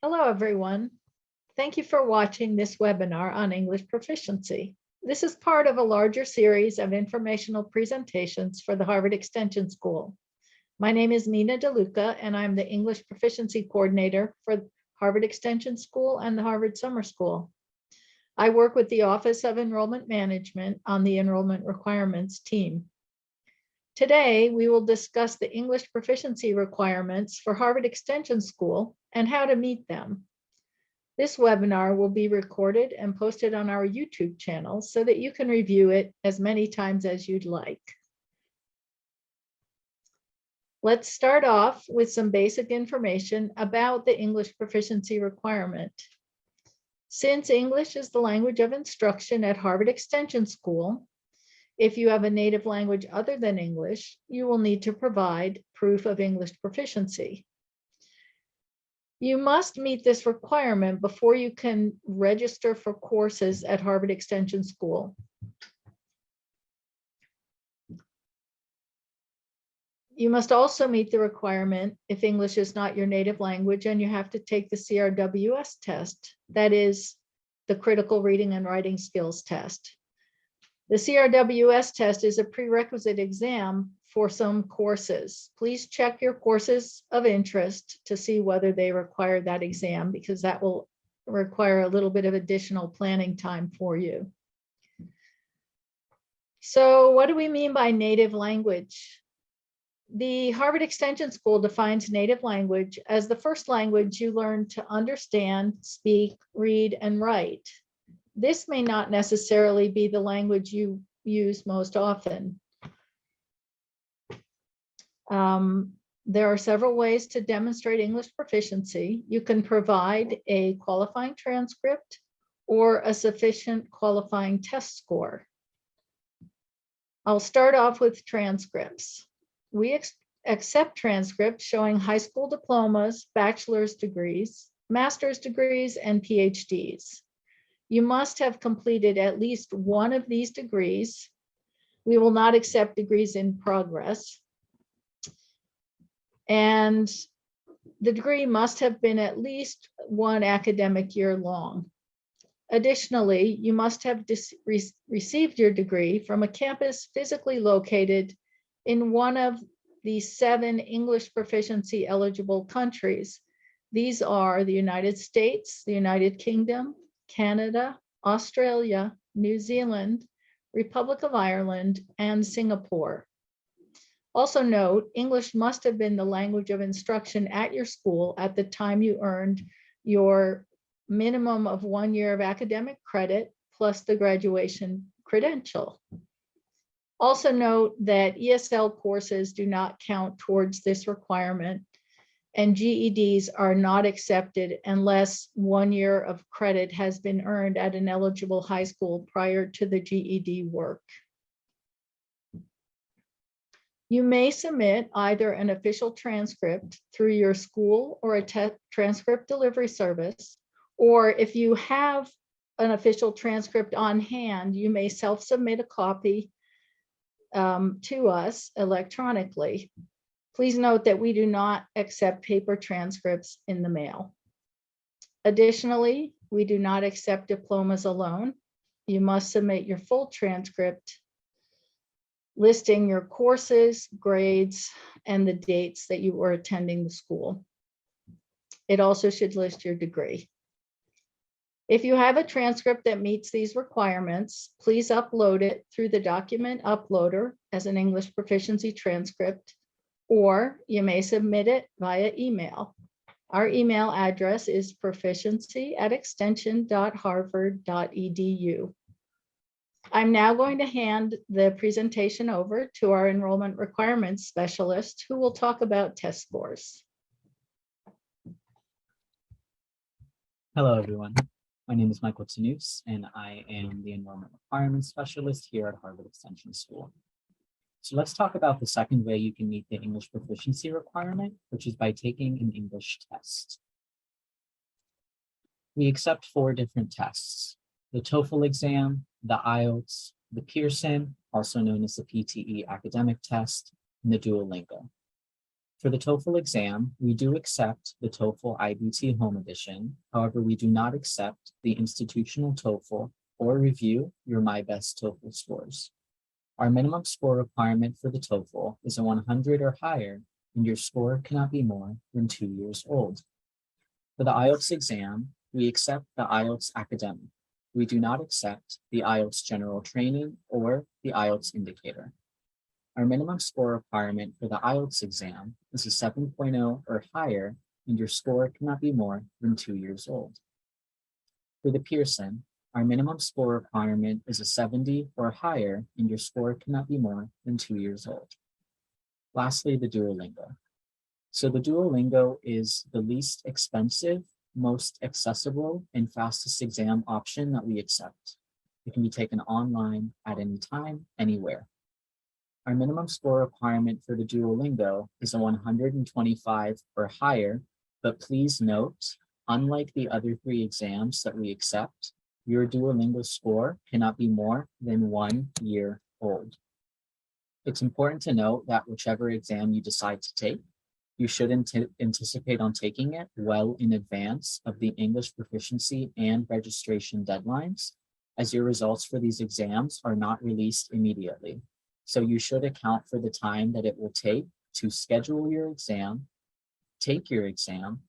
Hello, everyone. Thank you for watching this webinar on English proficiency. This is part of a larger series of informational presentations for the Harvard Extension School. My name is Nina DeLuca, and I'm the English Proficiency Coordinator for Harvard Extension School and the Harvard Summer School. I work with the Office of Enrollment Management on the Enrollment Requirements team. Today, we will discuss the English proficiency requirements for Harvard Extension School and how to meet them. This webinar will be recorded and posted on our YouTube channel so that you can review it as many times as you'd like. Let's start off with some basic information about the English proficiency requirement. Since English is the language of instruction at Harvard Extension School, if you have a native language other than English, you will need to provide proof of English proficiency. You must meet this requirement before you can register for courses at Harvard Extension School. You must also meet the requirement if English is not your native language and you have to take the CRWS test, that is the Critical Reading and Writing Skills test. The CRWS test is a prerequisite exam for some courses. Please check your courses of interest to see whether they require that exam, because that will require a little bit of additional planning time for you. So what do we mean by native language? The Harvard Extension School defines native language as the first language you learn to understand, speak, read, and write. This may not necessarily be the language you use most often. There are several ways to demonstrate English proficiency. You can provide a qualifying transcript or a sufficient qualifying test score. I'll start off with transcripts. We accept transcripts showing high school diplomas, bachelor's degrees, master's degrees, and PhDs. You must have completed at least one of these degrees. We will not accept degrees in progress. And the degree must have been at least one academic year long. Additionally, you must have received your degree from a campus physically located in one of the 7 English proficiency eligible countries. These are the United States, the United Kingdom, Canada, Australia, New Zealand, Republic of Ireland, and Singapore. Also note, English must have been the language of instruction at your school at the time you earned your minimum of 1 year of academic credit plus the graduation credential. Also note that ESL courses do not count towards this requirement, and GEDs are not accepted unless 1 year of credit has been earned at an eligible high school prior to the GED work. You may submit either an official transcript through your school or a transcript delivery service, or if you have an official transcript on hand, you may self-submit a copy to us electronically. Please note that we do not accept paper transcripts in the mail. Additionally, we do not accept diplomas alone. You must submit your full transcript listing your courses, grades, and the dates that you were attending the school. It also should list your degree. If you have a transcript that meets these requirements, please upload it through the document uploader as an English proficiency transcript, or you may submit it via email. Our email address is proficiency@extension.harvard.edu. I'm now going to hand the presentation over to our enrollment requirements specialist, who will talk about test scores. Hello, everyone. My name is Michael Tanous, and I am the enrollment requirements specialist here at Harvard Extension School. So let's talk about the second way you can meet the English proficiency requirement, which is by taking an English test. We accept 4 different tests: the Toefl Exam, the IELTS, the Pearson, also known as the PTE academic test, and the Duolingo. For the TOEFL exam, we do accept the TOEFL IBT Home Edition. However, we do not accept the institutional TOEFL or review your MyBest TOEFL scores. Our minimum score requirement for the TOEFL is a 100 or higher, and your score cannot be more than 2 years old. For the IELTS exam, we accept the IELTS Academic. We do not accept the IELTS General Training or the IELTS Indicator. Our minimum score requirement for the IELTS exam is a 7.0 or higher, and your score cannot be more than 2 years old. For the Pearson, our minimum score requirement is a 70 or higher, and your score cannot be more than 2 years old. Lastly, the Duolingo. So the Duolingo is the least expensive, most accessible, and fastest exam option that we accept. It can be taken online at any time, anywhere. Our minimum score requirement for the Duolingo is a 125 or higher, but please note, unlike the other 3 exams that we accept, your Duolingo score cannot be more than 1 year old. It's important to note that whichever exam you decide to take, you should anticipate on taking it well in advance of the English proficiency and registration deadlines, as your results for these exams are not released immediately. So you should account for the time that it will take to schedule your exam, take your exam,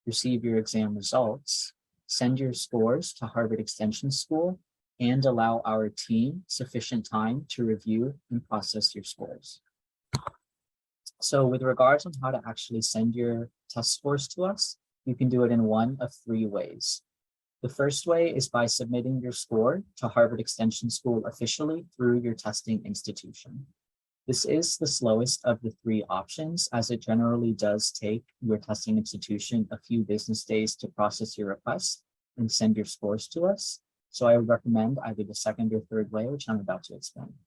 receive your exam results, send your scores to Harvard Extension School, and allow our team sufficient time to review and process your scores. So with regards on how to actually send your test scores to us, you can do it in one of 3 ways. The first way is by submitting your score to Harvard Extension School officially through your testing institution. This is the slowest of the 3 options, as it generally does take your testing institution a few business days to process your request and send your scores to us. So I would recommend either the second or third way, which I'm about to explain.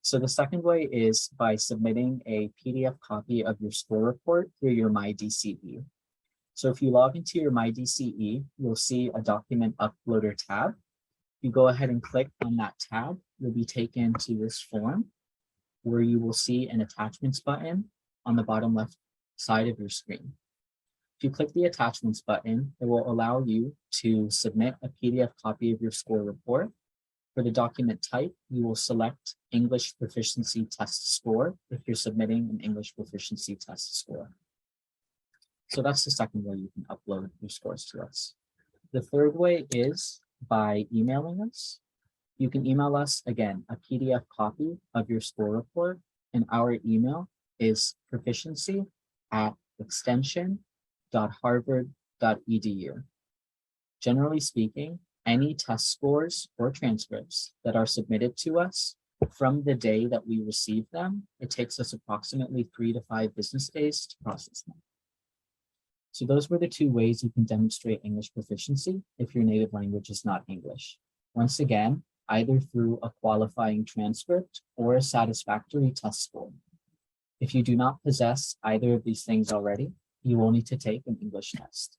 So the second way is by submitting a PDF copy of your score report through your Mydc. So if you log into your Mydc, you'll see a document uploader tab. If you go ahead and click on that tab, you'll be taken to this form where you will see an attachments button on the bottom left side of your screen. If you click the attachments button, it will allow you to submit a PDF copy of your score report. For the document type, you will select English Proficiency Test Score if you're submitting an English Proficiency Test Score. So that's the second way you can upload your scores to us. The third way is by emailing us. You can email us, again, a PDF copy of your score report, and our email is proficiency@extension.harvard.edu. Generally speaking, any test scores or transcripts that are submitted to us from the day that we receive them, it takes us approximately 3 to 5 business days to process them. So those were the 2 ways you can demonstrate English proficiency if your native language is not English. Once again, either through a qualifying transcript or a satisfactory test score. If you do not possess either of these things already, you will need to take an English test.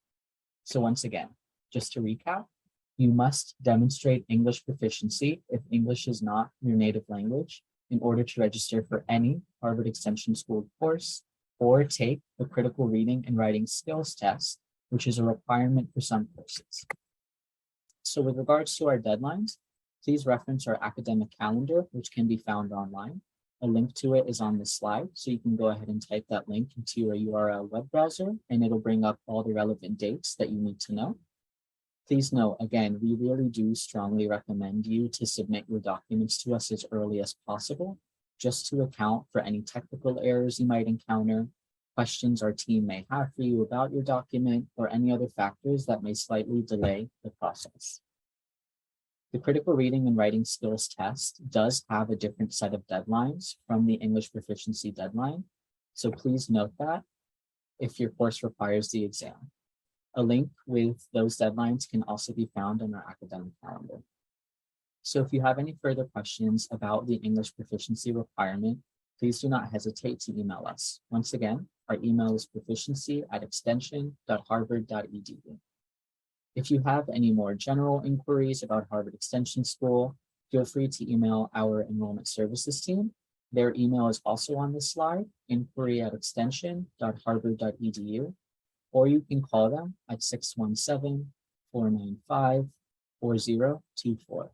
So once again, just to recap, you must demonstrate English proficiency if English is not your native language in order to register for any Harvard Extension School course or take the critical reading and writing skills test, which is a requirement for some courses. So with regards to our deadlines, please reference our academic calendar, which can be found online. A link to it is on this slide, so you can go ahead and type that link into your URL web browser, and it'll bring up all the relevant dates that you need to know. Please note, again, we really do strongly recommend you to submit your documents to us as early as possible, just to account for any technical errors you might encounter, questions our team may have for you about your document, or any other factors that may slightly delay the process. The critical reading and writing skills test does have a different set of deadlines from the English proficiency deadline, so please note that if your course requires the exam. A link with those deadlines can also be found on our academic calendar. So if you have any further questions about the English proficiency requirement, please do not hesitate to email us. Once again, our email is proficiency@extension.harvard.edu. If you have any more general inquiries about Harvard Extension School, feel free to email our enrollment services team. Their email is also on this slide, inquiry@extension.harvard.edu, or you can call them at 617-495-4024.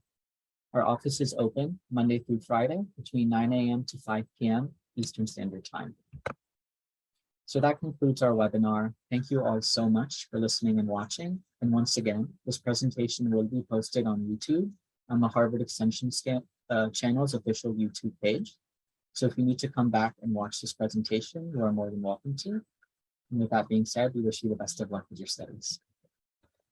Our office is open Monday through Friday between 9 a.m. to 5 p.m. Eastern Standard Time. So that concludes our webinar. Thank you all so much for listening and watching. And once again, this presentation will be posted on YouTube on the Harvard Extension channel's official YouTube page. So if you need to come back and watch this presentation, you are more than welcome to. And with that being said, we wish you the best of luck with your studies.